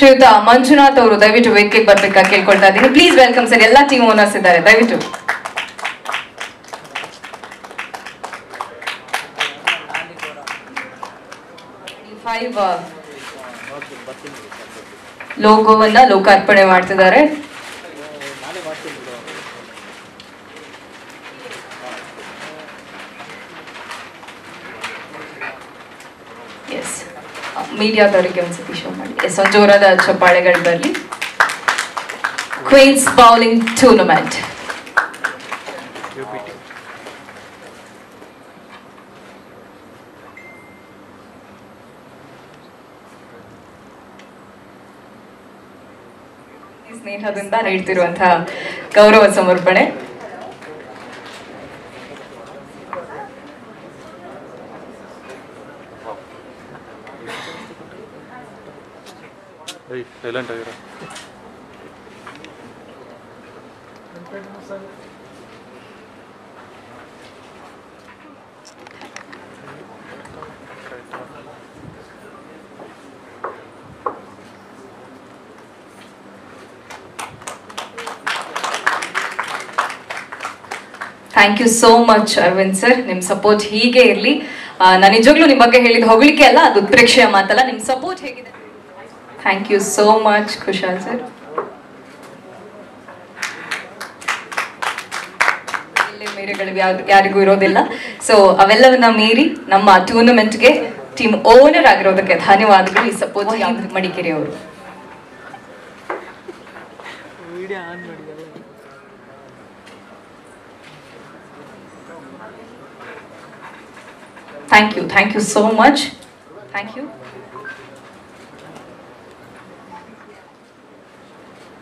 ಶ್ರೀಯುತ ಮಂಜುನಾಥ್ ಅವರು ದಯವಿಟ್ಟು ವೇದಿಕೆಗೆ ಬರ್ಬೇಕಾಗಿ ಕೇಳ್ಕೊಳ್ತಾ ಇದ್ದೀನಿ. Please welcome sir. ಎಲ್ಲ ಟೀಮ್ ಓನರ್ಸ್ ಇದ್ದಾರೆ, ದಯವಿಟ್ಟು. ಲೋಗೋವನ್ನ ಲೋಕಾರ್ಪಣೆ ಮಾಡ್ತಿದ್ದಾರೆ. ಎಸ್, ಮೀಡಿಯಾದವರಿಗೆ ಒಂದ್ಸತಿ ಶೋ ಮಾಡಿ. ಎಸ್, ಒಂದು ಜೋರಾದ ಚಪ್ಪಾಳೆಗಳು ಬರಲಿ. Queens bowling tournament. ಸ್ನೇಹದಿಂದ ನೀಡ್ತಿರುವಂತಹ ಗೌರವ ಸಮರ್ಪಣೆ. Thank you so much Arvind sir. ನಿಮ್ಮ ಸಪೋರ್ಟ್ ಹೀಗೆ ಇರಲಿ. ನಾನು ನಿಜವಾಗ್ಲೂ ನಿಮ್ಮ ಬಗ್ಗೆ ಹೇಳಿದ ಹೊಗಳಿಕೆ ಅಲ್ಲ, ಅದು ಉತ್ಪ್ರೇಕ್ಷೆಯ ಮಾತಲ್ಲ. ನಿಮ್ಮ ಸಪೋರ್ಟ್ ಹೇಗಿದೆ? Thank you so much Khushal sir. ಮೇರೆಗಳು ಯಾರಿಗೂ ಇರೋದಿಲ್ಲ. ಸೊ ಅವೆಲ್ಲವನ್ನ ಮೀರಿ ನಮ್ಮ ಟೂರ್ನಮೆಂಟ್ಗೆ ಟೀಮ್ ಓನರ್ ಆಗಿರೋದಕ್ಕೆ ಧನ್ಯವಾದಗಳು. ಈ ಸಪೋರ್ಟ್ ಮಡಿಕೇರಿ ಅವರು. Thank you so much.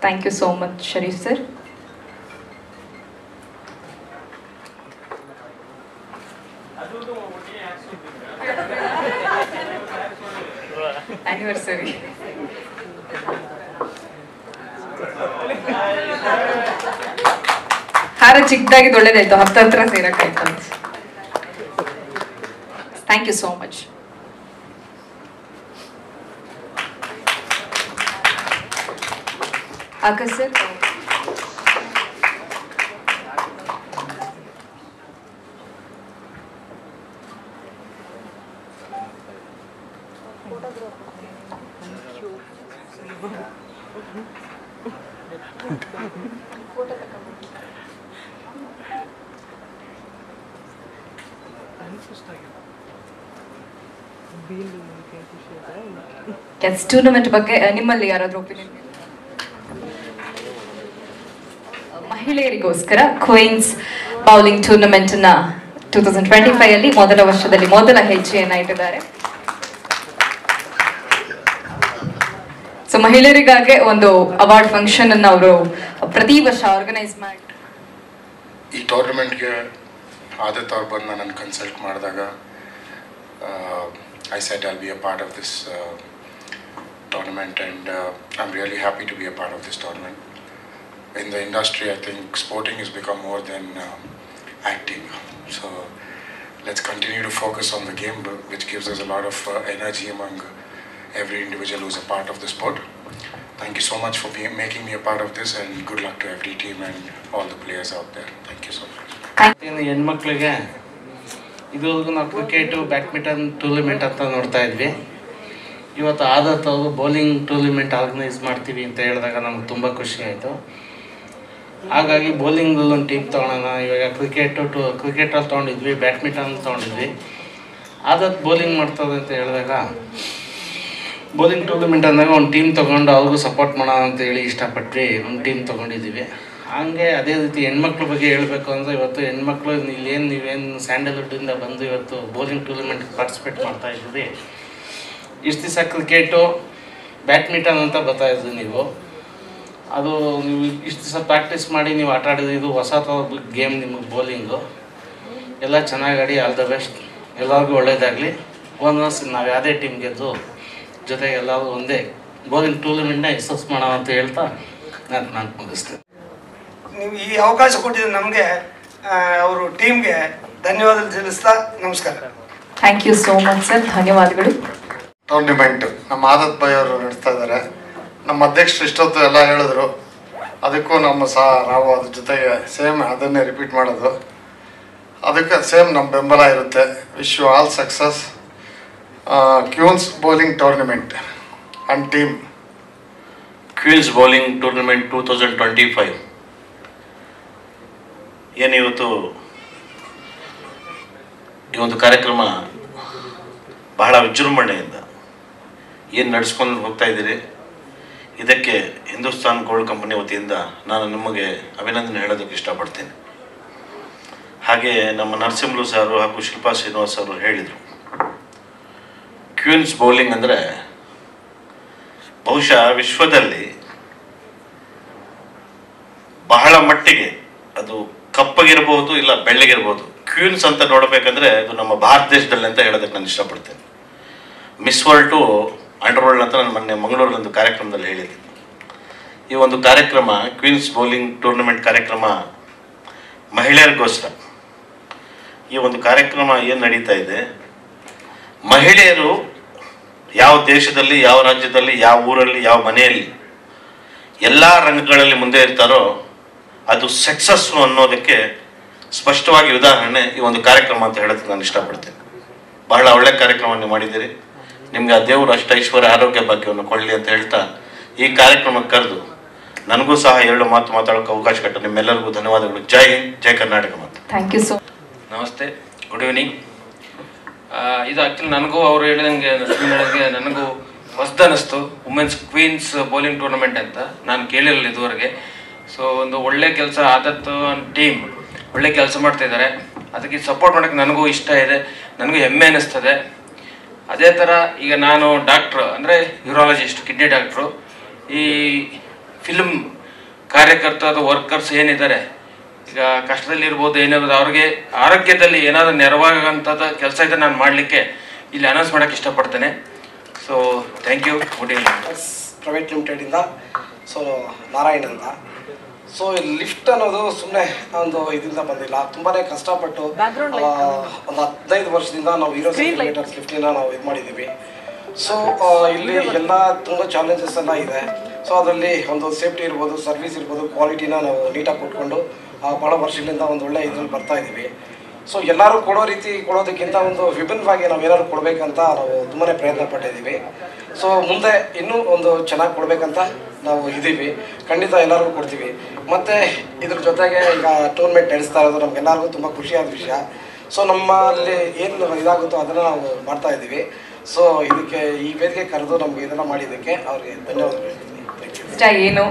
Thank you so much, Sharif sir. Anniversary. ಹಾರ ಚಿಕ್ಕದಾಗಿ ಒಳ್ಳೇದಾಯ್ತು, ಹತ್ರ ಸೇರಕ್ಕಾಯ್ತು. Thank you so much. Akash sir. Tournament ಬಗ್ಗೆ ನಿಮ್ಮಲ್ಲಿ ಯಾರಾದ್ರೂ ಒಪಿನಿಯನ್? ಮಹಿಳೆಯರಿಗೋಸ್ಕರ ಕ್ವೀನ್ಸ್ ಬೌಲಿಂಗ್ ಟೂರ್ನಮೆಂಟ್ ನ 2025 ಅಲ್ಲಿ ಮೊದಲ ವರ್ಷದಲ್ಲಿ ಮೊದಲ ಹೆಜ್ಜೆಯನ್ನ ಇಟ್ಟಿದ್ದಾರೆ. ಸೊ ಮಹಿಳೆಯರಿಗಾಗಿ ಒಂದು ಅವಾರ್ಡ್ ಫಂಕ್ಷನ್ ಅನ್ನು ಅವರು ಪ್ರತಿ ವರ್ಷ ಆರ್ಗನೈಸ್ ಮಾಡಿ ಈ ಟೂರ್ನಮೆಂಟ್ಗೆ ಆದತ್ ಅವ್ರು ಬಂದು ನನ್ನ ಕನ್ಸಲ್ಟ್ ಮಾಡಿದಾಗ I said I'll be a part of this tournament, and I'm really happy to be a part of this tournament. In the industry, I think sporting has become more than acting. So let's continue to focus on the game, which gives us a lot of energy among every individual who's a part of the sport. Thank you so much for making me a part of this, and good luck to every team and all the players out there. Thank you so much. ಹೆಣ್ಮಕ್ಳಿಗೆ ಇದುವರೆಗೂ ನಾವು cricket badminton tournament ಅಂತ ನೋಡ್ತಾ ಇದ್ವಿ. ಇವತ್ತು ಆದತ್ ಅವರು bowling tournament organise ಮಾಡ್ತೀವಿ ಅಂತ ಹೇಳಿದಾಗ ನಮ್ಗೆ ತುಂಬ ಖುಷಿ ಆಯಿತು. ಹಾಗಾಗಿ ಬೌಲಿಂಗಲ್ಲಿ ಒಂದು ಟೀಮ್ ತೊಗೊಳೋಣ. ಇವಾಗ ಕ್ರಿಕೆಟಲ್ಲಿ ತೊಗೊಂಡಿದ್ವಿ, ಬ್ಯಾಡ್ಮಿಂಟನ್ ತೊಗೊಂಡಿದ್ವಿ. ಆದತ್ ಬೌಲಿಂಗ್ ಮಾಡ್ತದೆ ಅಂತ ಹೇಳಿದಾಗ ಬೌಲಿಂಗ್ ಟೂರ್ನಿಮೆಂಟ್ ಅಂದಾಗ ಒಂದು ಟೀಮ್ ತೊಗೊಂಡು ಅವ್ರಿಗೂ ಸಪೋರ್ಟ್ ಮಾಡೋಣ ಅಂತೇಳಿ ಇಷ್ಟಪಟ್ವಿ, ಒಂದು ಟೀಮ್ ತೊಗೊಂಡಿದ್ದೀವಿ. ಹಂಗೆ ಅದೇ ರೀತಿ ಹೆಣ್ಮಕ್ಳ ಬಗ್ಗೆ ಹೇಳಬೇಕು ಅಂದರೆ ಇವತ್ತು ಹೆಣ್ಮಕ್ಳು ನೀವೇನು ಸ್ಯಾಂಡಲ್ವುಡ್ಡಿಂದ ಬಂದು ಇವತ್ತು ಬೌಲಿಂಗ್ ಟೂರ್ನಮೆಂಟ್ಗೆ ಪಾರ್ಟಿಸಿಪೇಟ್ ಮಾಡ್ತಾಯಿದ್ದೀರಿ. ಇಷ್ಟು ದಿವಸ ಕ್ರಿಕೆಟು ಬ್ಯಾಡ್ಮಿಂಟನ್ ಅಂತ ಬರ್ತಾಯಿದ್ರಿ ನೀವು. ಅದು ನೀವು ಇಷ್ಟು ದಿವಸ ಪ್ರಾಕ್ಟೀಸ್ ಮಾಡಿ ನೀವು ಆಟ ಆಡಿದ್ರಿ. ಇದು ಹೊಸ ಥರದ ಗೇಮ್ ನಿಮಗೆ ಬೌಲಿಂಗು. ಎಲ್ಲ ಚೆನ್ನಾಗಿ ಆಡಿ, ಆಲ್ ದ ಬೆಸ್ಟ್. ಎಲ್ಲರಿಗೂ ಒಳ್ಳೇದಾಗಲಿ. ಓನರ್ಸ್ ನಾವು ಯಾವುದೇ ಟೀಮ್ ಗೆದ್ದು ಜೊತೆಗೆ ಎಲ್ಲರೂ ಒಂದೇ ಬೌಲಿಂಗ್ ಟೂರ್ನಮೆಂಟ್ನ ಯಶಸ್ಸು ಮಾಡೋಣ ಅಂತ ಹೇಳ್ತಾ ನಾನು ಮುಗಿಸ್ತೇನೆ. ನೀವು ಈ ಅವಕಾಶ ಕೊಟ್ಟಿದ್ದು ನಮಗೆ, ಅವರು ಟೀಮ್ಗೆ ಧನ್ಯವಾದ ತಿಳಿಸ್ತಾ ನಮಸ್ಕಾರ. Thank you so much sir, ಧನ್ಯವಾದಗಳು. ಟೂರ್ನಿಮೆಂಟ್ ನಮ್ಮ ಆದತ್ ಭಾಯ್ ಅವರು ನಡೆಸ್ತಾ ಇದ್ದಾರೆ. ನಮ್ಮ ಅಧ್ಯಕ್ಷರು ಇಷ್ಟೊತ್ತು ಎಲ್ಲ ಹೇಳಿದ್ರು, ಅದಕ್ಕೂ ನಾವು ಅದ್ರ ಜೊತೆಗೆ ಸೇಮ್ ಅದನ್ನೇ ರಿಪೀಟ್ ಮಾಡೋದು. ಅದಕ್ಕೆ ಸೇಮ್ ನಮ್ಮ ಬೆಂಬಲ ಇರುತ್ತೆ. Wish you all success. Queens bowling tournament and team. Queens bowling tournament 2025 ಏನಿವತ್ತು ಈ ಒಂದು ಕಾರ್ಯಕ್ರಮ ಬಹಳ ವಿಜೃಂಭಣೆಯಿಂದ ಏನು ನಡೆಸ್ಕೊಂಡು ಹೋಗ್ತಾ ಇದ್ದೀರಿ, ಇದಕ್ಕೆ ಹಿಂದೂಸ್ತಾನ್ ಗೋಲ್ಡ್ ಕಂಪನಿ ವತಿಯಿಂದ ನಾನು ನಿಮಗೆ ಅಭಿನಂದನೆ ಹೇಳೋದಕ್ಕೆ ಇಷ್ಟಪಡ್ತೀನಿ. ಹಾಗೆ ನಮ್ಮ ನರಸಿಂಹಲು ಸಾರು ಹಾಗೂ ಶಿಲ್ಪಾ ಶ್ರೀನಿವಾಸ್ ಅವರು ಹೇಳಿದರು, ಕ್ವೀನ್ಸ್ ಬೌಲಿಂಗ್ ಅಂದರೆ ಬಹುಶಃ ವಿಶ್ವದಲ್ಲಿ ಬಹಳ ಮಟ್ಟಿಗೆ ಅದು ಕಪ್ಪಗಿರ್ಬೋದು ಇಲ್ಲ ಬೆಳ್ಳಗಿರ್ಬೋದು, ಕ್ವೀನ್ಸ್ ಅಂತ ನೋಡಬೇಕಂದ್ರೆ ಅದು ನಮ್ಮ ಭಾರತ ದೇಶದಲ್ಲಿ ಅಂತ ಹೇಳೋದಕ್ಕೆ ನಾನು ಇಷ್ಟಪಡ್ತೇನೆ. Miss World to under world ಅಂತ ನಾನು ಮೊನ್ನೆ ಮಂಗಳೂರಲ್ಲಿ ಒಂದು ಕಾರ್ಯಕ್ರಮದಲ್ಲಿ ಹೇಳಿದ್ದೀನಿ. ಈ ಒಂದು ಕಾರ್ಯಕ್ರಮ ಕ್ವೀನ್ಸ್ ಬೌಲಿಂಗ್ ಟೂರ್ನಮೆಂಟ್ ಕಾರ್ಯಕ್ರಮ ಮಹಿಳೆಯರಿಗೋಸ್ಕರ. ಈ ಒಂದು ಕಾರ್ಯಕ್ರಮ ಏನು ನಡೀತಾ ಇದೆ, ಮಹಿಳೆಯರು ಯಾವ ದೇಶದಲ್ಲಿ, ಯಾವ ರಾಜ್ಯದಲ್ಲಿ, ಯಾವ ಊರಲ್ಲಿ, ಯಾವ ಮನೆಯಲ್ಲಿ ಎಲ್ಲ ರಂಗಗಳಲ್ಲಿ ಮುಂದೆ ಇರ್ತಾರೋ ಅದು ಸಕ್ಸಸ್ಸು ಅನ್ನೋದಕ್ಕೆ ಸ್ಪಷ್ಟವಾಗಿ ಉದಾಹರಣೆ ಈ ಒಂದು ಕಾರ್ಯಕ್ರಮ ಅಂತ ಹೇಳೋದಕ್ಕೆ ನಾನು ಇಷ್ಟಪಡ್ತೇನೆ. ಬಹಳ ಒಳ್ಳೆ ಕಾರ್ಯಕ್ರಮ ನೀವು ಮಾಡಿದ್ದೀರಿ. ನಿಮಗೆ ಆ ದೇವರು ಅಷ್ಟ ಐಶ್ವರ್ಯ ಆರೋಗ್ಯ ಭಾಗ್ಯವನ್ನು ಕೊಡಲಿ ಅಂತ ಹೇಳ್ತಾ ಈ ಕಾರ್ಯಕ್ರಮಕ್ಕೆ ಕರೆದು ನನಗೂ ಸಹ 2 ಮಾತು ಮಾತಾಡೋಕ್ಕೆ ಅವಕಾಶ ಕೊಟ್ಟ ನಿಮ್ಮೆಲ್ಲರಿಗೂ ಧನ್ಯವಾದಗಳು. ಜೈ ಹಿಂದ್, ಜೈ ಕರ್ನಾಟಕ. ಮಾತು. Thank you so. ನಮಸ್ತೆ, ಗುಡ್ ಈವ್ನಿಂಗ್. ಇದು ಆ್ಯಕ್ಚುಲಿ ನನಗೂ ಅವರು ಹೇಳಿದಂಗೆ ನನಗೂ ಹೊಸದು ಅನ್ನಿಸ್ತು, ವುಮೆನ್ಸ್ ಕ್ವೀನ್ಸ್ ಬೌಲಿಂಗ್ ಟೂರ್ನಮೆಂಟ್ ಅಂತ. ನಾನು ಕೇಳಿರಲಿಲ್ಲ ಇದುವರೆಗೆ. ಸೊ ಒಂದು ಒಳ್ಳೆ ಕೆಲಸ ಆದತ್ತು, ಟೀಮ್ ಒಳ್ಳೆ ಕೆಲಸ ಮಾಡ್ತಾ ಇದ್ದಾರೆ. ಅದಕ್ಕೆ ಸಪೋರ್ಟ್ ಮಾಡೋಕ್ಕೆ ನನಗೂ ಇಷ್ಟ ಇದೆ, ನನಗೂ ಹೆಮ್ಮೆ ಅನ್ನಿಸ್ತದೆ. ಅದೇ ಥರ ಈಗ ನಾನು ಡಾಕ್ಟ್ರು ಅಂದರೆ ಯೂರಾಲಜಿಸ್ಟ್, ಕಿಡ್ನಿ ಡಾಕ್ಟ್ರು. ಈ ಫಿಲ್ಮ್ ಕಾರ್ಯಕರ್ತ ವರ್ಕರ್ಸ್ ಏನಿದ್ದಾರೆ, ಈಗ ಕಷ್ಟದಲ್ಲಿರ್ಬೋದು, ಏನಿರ್ಬೋದು, ಅವ್ರಿಗೆ ಆರೋಗ್ಯದಲ್ಲಿ ಏನಾದರೂ ನೆರವಾಗೋಂಥದ್ದು ಕೆಲಸ ಇದೆ ನಾನು ಮಾಡಲಿಕ್ಕೆ ಇಲ್ಲಿ ಅನೌನ್ಸ್ ಮಾಡೋಕ್ಕೆ ಇಷ್ಟಪಡ್ತೇನೆ. So thank you. Good evening. Private ಲಿಮಿಟೆಡಿಂದ ನಾರಾಯಣ್ ಅಂತ. ಸೊ ಲಿಫ್ಟ್ ಅನ್ನೋದು ಸುಮ್ಮನೆ ಒಂದು ಇದರಿಂದ ಬಂದಿಲ್ಲ, ತುಂಬಾ ಕಷ್ಟಪಟ್ಟು ಒಂದು 15 ವರ್ಷದಿಂದ ನಾವು ಹೀರೋ ಮೀಟರ್ಸ್ ಲಿಫ್ಟಿನ ನಾವು ಇದು ಮಾಡಿದ್ದೀವಿ. ಸೊ ಇಲ್ಲಿ ಎಲ್ಲ ತುಂಬ ಚಾಲೆಂಜಸ್ ಎಲ್ಲ ಇದೆ. ಸೊ ಅದರಲ್ಲಿ ಒಂದು ಸೇಫ್ಟಿ ಇರ್ಬೋದು, ಸರ್ವಿಸ್ ಇರ್ಬೋದು, ಕ್ವಾಲಿಟಿನ ನಾವು ನೀಟಾಗಿ ಕೊಟ್ಕೊಂಡು ಭಾಳ ವರ್ಷಗಳಿಂದ ಒಂದು ಒಳ್ಳೆ ಇದ್ರಲ್ಲಿ ಬರ್ತಾ ಇದ್ದೀವಿ. ಸೊ ಎಲ್ಲರೂ ಕೊಡೋ ರೀತಿ ಕೊಡೋದಕ್ಕಿಂತ ಒಂದು ವಿಭಿನ್ನವಾಗಿ ನಾವು ಏನಾದ್ರು ಕೊಡಬೇಕಂತ ನಾವು ತುಂಬಾ ಪ್ರಯತ್ನ ಪಟ್ಟಿದ್ದೀವಿ. ಸೊ ಮುಂದೆ ಇನ್ನೂ ಒಂದು ಚೆನ್ನಾಗಿ ಕೊಡಬೇಕಂತ ನಾವು ಇದ್ದೀವಿ. ಖಂಡಿತ ಎಲ್ಲರಿಗೂ ಕೊಡ್ತೀವಿ. ಮತ್ತು ಇದ್ರ ಜೊತೆಗೆ ಈಗ ಟೂರ್ನಮೆಂಟ್ ನಡೆಸ್ತಾ ಇರೋದು ನಮಗೆಲ್ಲರಿಗೂ ತುಂಬ ಖುಷಿಯಾದ ವಿಷಯ. ಸೊ ನಮ್ಮಲ್ಲಿ ಏನು ಇದಾಗುತ್ತೋ ಅದನ್ನು ನಾವು ಮಾಡ್ತಾ ಇದ್ದೀವಿ. ಸೊ ಇದಕ್ಕೆ ಈ ವೇದಿಕೆ ಕರೆದು ನಮ್ಗೆ ಇದೆಲ್ಲ ಮಾಡಿದ್ದಕ್ಕೆ ಅವ್ರಿಗೆ ಧನ್ಯವಾದಗಳು ಹೇಳ್ತೀನಿ. ಏನು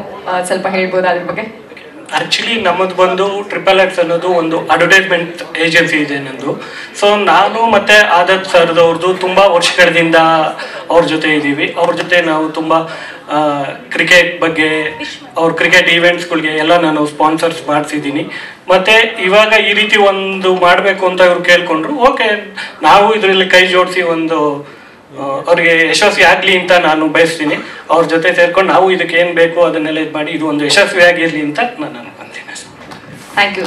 ಸ್ವಲ್ಪ ಹೇಳ್ಬೋದು ಅದ್ರ ಬಗ್ಗೆ? ಆ್ಯಕ್ಚುಲಿ ನಮ್ಮದು ಬಂದು XXX ಅನ್ನೋದು ಒಂದು ಅಡ್ವರ್ಟೈಸ್ಮೆಂಟ್ ಏಜೆನ್ಸಿ ಇದೆ ನಂದು. ಸೊ ನಾನು ಮತ್ತು ಆದತ್ ಸರ್ದವ್ರದ್ದು ತುಂಬ ವರ್ಷಗಳಿಂದ ಅವ್ರ ಜೊತೆ ಇದ್ದೀವಿ. ಅವ್ರ ಜೊತೆ ನಾವು ತುಂಬ ಕ್ರಿಕೆಟ್ ಬಗ್ಗೆ, ಅವ್ರ ಕ್ರಿಕೆಟ್ ಈವೆಂಟ್ಸ್ಗಳಿಗೆ ಎಲ್ಲ ನಾನು ಸ್ಪಾನ್ಸರ್ಸ್ ಮಾಡಿಸಿದ್ದೀನಿ. ಮತ್ತು ಇವಾಗ ಈ ರೀತಿ ಒಂದು ಮಾಡಬೇಕು ಅಂತ ಇವ್ರು ಕೇಳಿಕೊಂಡ್ರು. ಓಕೆ, ನಾವು ಇದರಲ್ಲಿ ಕೈ ಜೋಡಿಸಿ ಒಂದು ಅವ್ರಿಗೆ ಯಶಸ್ವಿ ಆಗಲಿ ಅಂತ ನಾನು ಬಯಸ್ತೀನಿ. ಅವ್ರ ಜೊತೆ ಸೇರ್ಕೊಂಡು ನಾವು ಇದಕ್ಕೆ ಏನು ಬೇಕು ಅದನ್ನೆಲ್ಲ ಇದು ಮಾಡಿ ಇದು ಒಂದು ಯಶಸ್ವಿಯಾಗಿರಲಿ ಅಂತ ನಾನು ಅನ್ಕೊಂತೀನಿ. Thank you.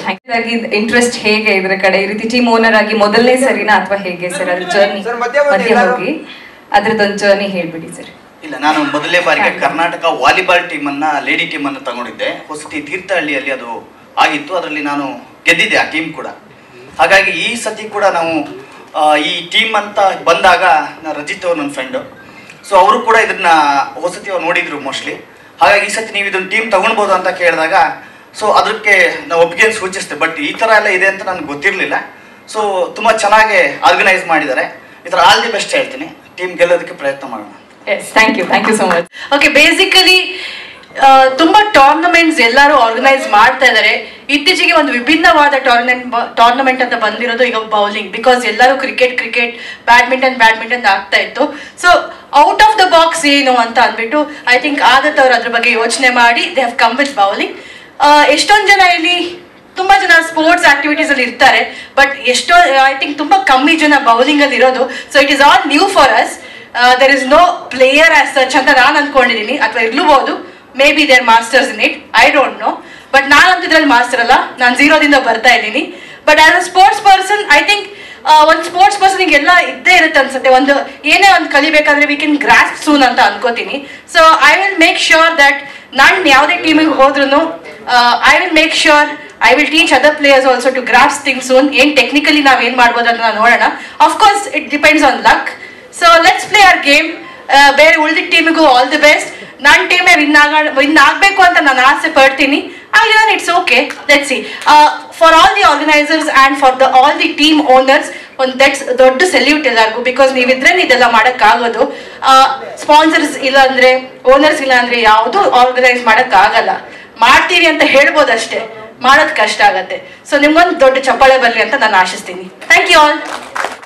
ಇಂಟ್ರೆಸ್ಟ್ ಹೇಗೆ ಇದ್ರ ಕಡೆ, ಈ ರೀತಿ ಟೀಮ್ ಓನರ್ ಆಗಿ ಮೊದಲನೇ ಸರಿನಾ ಅಥವಾ ಹೇಗೆ ಸರ್ ಅದ್ರ ಜರ್ನಿ? ಮಧ್ಯ ಹೋಗಿ ಅದ್ರದ್ದೊಂದು ಜರ್ನಿ ಹೇಳ್ಬಿಡಿ ಸರ್. ಇಲ್ಲ, ನಾನು ಮೊದಲನೇ ಬಾರಿಗೆ ಕರ್ನಾಟಕ ವಾಲಿಬಾಲ್ ಟೀಮನ್ನು, ಲೇಡಿ ಟೀಮನ್ನು ತಗೊಂಡಿದ್ದೆ. ಹೊಸತಿ ತೀರ್ಥಹಳ್ಳಿಯಲ್ಲಿ ಅದು ಆಗಿತ್ತು. ಅದರಲ್ಲಿ ನಾನು ಗೆದ್ದಿದ್ದೆ ಆ ಟೀಮ್ ಕೂಡ. ಹಾಗಾಗಿ ಈ ಸತಿ ಕೂಡ ನಾವು ಈ ಟೀಮ್ ಅಂತ ಬಂದಾಗ ರಜಿತ್ ಅವರು ನನ್ನ ಫ್ರೆಂಡು. ಸೊ ಅವರು ಕೂಡ ಇದನ್ನ ಹೊಸತಿ ಅವ್ರು ನೋಡಿದ್ರು ಮೋಸ್ಟ್ಲಿ. ಹಾಗಾಗಿ ಈ ಸತಿ ನೀವು ಇದನ್ನ ಟೀಮ್ ತಗೊಳ್ಬೋದು ಅಂತ ಕೇಳಿದಾಗ ಸೊ ಅದಕ್ಕೆ ನಾವು ಒಪ್ಪಿಗೆ ಸೂಚಿಸಿದೆ. ಬಟ್ ಈ ಥರ ಎಲ್ಲ ಇದೆ ಅಂತ ನನಗೆ ಗೊತ್ತಿರಲಿಲ್ಲ. ಸೊ ತುಂಬ ಚೆನ್ನಾಗಿ ಆರ್ಗನೈಸ್ ಮಾಡಿದ್ದಾರೆ. ಈ ಥರ ಆಲ್ ದಿ ಬೆಸ್ಟ್ ಹೇಳ್ತೀನಿ. ಟೀಮ್ ಗೆಲ್ಲೋದಕ್ಕೆ ಪ್ರಯತ್ನ ಮಾಡೋಣ. Thank you so much. Okay, basically ತುಂಬಾ ಟೂರ್ನಮೆಂಟ್ಸ್ ಎಲ್ಲರೂ ಆರ್ಗನೈಸ್ ಮಾಡ್ತಾ ಇದ್ದಾರೆ. ಇತ್ತೀಚೆಗೆ ಒಂದು ವಿಭಿನ್ನವಾದ ಟೂರ್ನಮೆಂಟ್ ಅಂತ ಬಂದಿರೋದು ಈಗ ಬೌಲಿಂಗ್. ಬಿಕಾಸ್ ಎಲ್ಲರೂ ಕ್ರಿಕೆಟ್ ಬ್ಯಾಡ್ಮಿಂಟನ್ ಆಗ್ತಾ ಇತ್ತು. So out of the box ಏನು ಅಂತ ಅಂದ್ಬಿಟ್ಟು ಐ ಥಿಂಕ್ ಆದತ್ ಅವರು ಅದ್ರ ಬಗ್ಗೆ ಯೋಚನೆ ಮಾಡಿ they have come with bowling. ಎಷ್ಟೊಂದು ಜನ ಇಲ್ಲಿ ತುಂಬಾ ಜನ ಸ್ಪೋರ್ಟ್ಸ್ ಆಕ್ಟಿವಿಟೀಸ್ ಅಲ್ಲಿ ಇರ್ತಾರೆ, ಬಟ್ ಎಷ್ಟೋ ಐ ಥಿಂಕ್ ತುಂಬಾ ಕಮ್ಮಿ ಜನ ಬೌಲಿಂಗ್ ಅಲ್ಲಿ ಇರೋದು. So it is all new for us. There is no player as such ಅಂತ ನಾನು ಅನ್ಕೊಂಡಿದ್ದೀನಿ, ಅಥವಾ ಇರ್ಲೂಬಹುದು. Maybe there masters in it, I don't know. But ನಾನಂತೂ ಇದ್ರಲ್ಲಿ ಮಾಸ್ಟರ್ ಅಲ್ಲ, ನಾನು 0ದಿಂದ ಬರ್ತಾ ಇದ್ದೀನಿ. But as a sports person I think ಒಂದು ಸ್ಪೋರ್ಟ್ಸ್ ಪರ್ಸನ್ಗೆ ಎಲ್ಲ ಇದ್ದೇ ಇರುತ್ತೆ ಅನ್ಸುತ್ತೆ, ಒಂದು ಏನೇ ಒಂದು ಕಲಿಬೇಕಾದ್ರೆ ವಿ ಕ್ಯಾನ್ ಗ್ರಾಸ್ಪ್ ಸೂನ್ ಅಂತ ಅನ್ಕೋತೀನಿ. So I will make sure that ನಾನು ಯಾವುದೇ ಟೀಮಿಗೆ ಹೋದ್ರೂ I will make sure I will teach other players also to grasp things soon. ಏನು ಟೆಕ್ನಿಕಲಿ ನಾವು ಏನು ಮಾಡ್ಬೋದು ಅಂತ ನಾವು ನೋಡೋಣ. Of course it depends on luck. So let's play our game. ಬೇರೆ ಉಳಿದ ಟೀಮಿಗೂ ಆಲ್ ದಿ ಬೆಸ್ಟ್. ನನ್ನ ಟೀಮೇ ವಿನ್ ಆಗಬೇಕು ಅಂತ ನಾನು ಆಸೆ ಪಡ್ತೀನಿ. ಆಗಿಲ್ಲ it's okay, let's see. For all the organisers and for all the team owners ಒಂದು ದೊಡ್ಡ ಸೆಲ್ಯೂಟ್ ಎಲ್ಲರಿಗೂ. ಬಿಕಾಸ್ ನೀವಿದ್ರೆ ಇದೆಲ್ಲ ಮಾಡೋಕ್ಕಾಗೋದು. ಸ್ಪಾನ್ಸರ್ಸ್ ಇಲ್ಲ ಅಂದರೆ, ಓನರ್ಸ್ ಇಲ್ಲ ಅಂದರೆ ಯಾವುದು ಆರ್ಗನೈಸ್ ಮಾಡೋಕ್ಕಾಗಲ್ಲ. ಮಾಡ್ತೀವಿ ಅಂತ ಹೇಳ್ಬೋದಷ್ಟೇ, ಮಾಡೋದು ಕಷ್ಟ ಆಗತ್ತೆ. ಸೊ ನಿಮ್ಗೊಂದು ದೊಡ್ಡ ಚಪ್ಪಾಳೆ ಬರಲಿ ಅಂತ ನಾನು ಆಶಿಸ್ತೀನಿ. Thank you all.